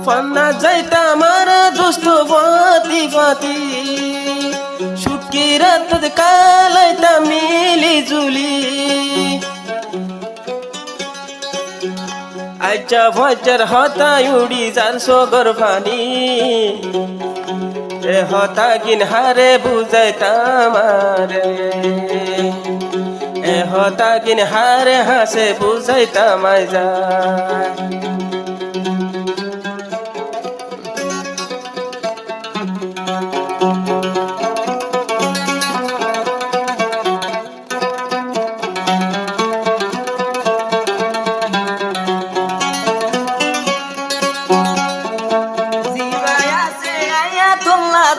ফান্না যাইতা আমার দোস্ত বাতি বাতি সুটকি রাত কালাইতা মিলি জুলি আচ্ছা ভজার হতাই উড়ি যার সগর ফানি এ হতা কিন হারে বুঝাইতাম রে এ হতা কিন হারে হাসে বুঝাইতাম যা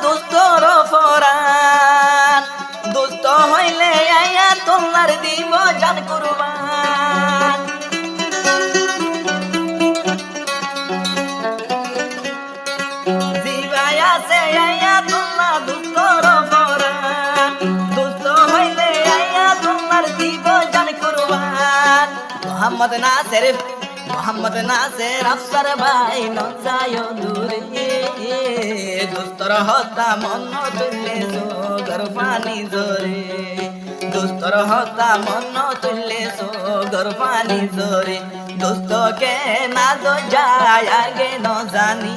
দোস্তর ফরান দোস্ত হইলে আয়া তোমার দিব জান কুরবান জিবাই আছে আয়া তোমার দোস্তর ফরান দোস্ত হইলে আয়া তোমার দিব জান কুরবান মোহাম্মদ নাসের আফসার ভাই ন যায় দূরে দোস্তর হতা মন তুললে সোগর পানি জোরে দোস্তর হতা মন তুললে সোগর পানি জোরে দোস্ত কে না দো যায় আগে ন জানি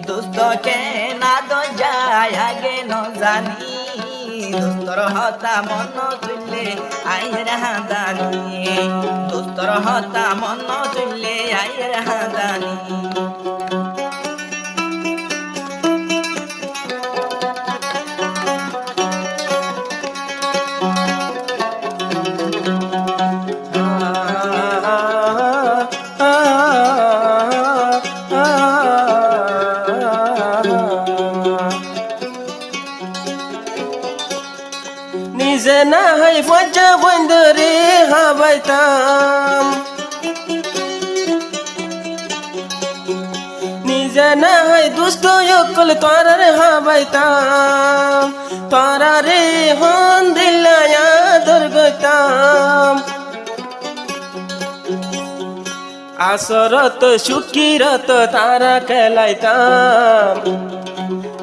দোস্ত কে না দো যায় আগে ন জানি দোস্তর হতা মন তুললে আয়ের হাদানি দোস্তর হতা মন তুললে আয়ের হাদানি নিজে না হয় ফজা বন্দরে হাবাইতাম নিজে না হয় দুষ্ট অকল তোরার হাবাইতাম তোরারে হন দিলায়া দুর্গতাম আসরত সুকিরত তারা খেলাইতাম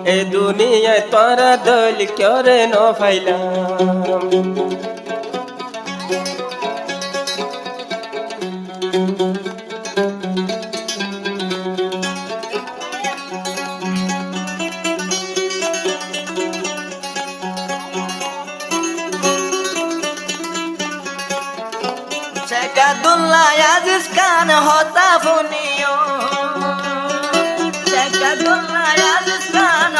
এ দুনিয়ায় তোরা দল করে ন ফাইলাম শেখ আব্দুল্লাহ আজিজ খান হতা ফুনিও শেখ আব্দুল্লাহ আজিজ খান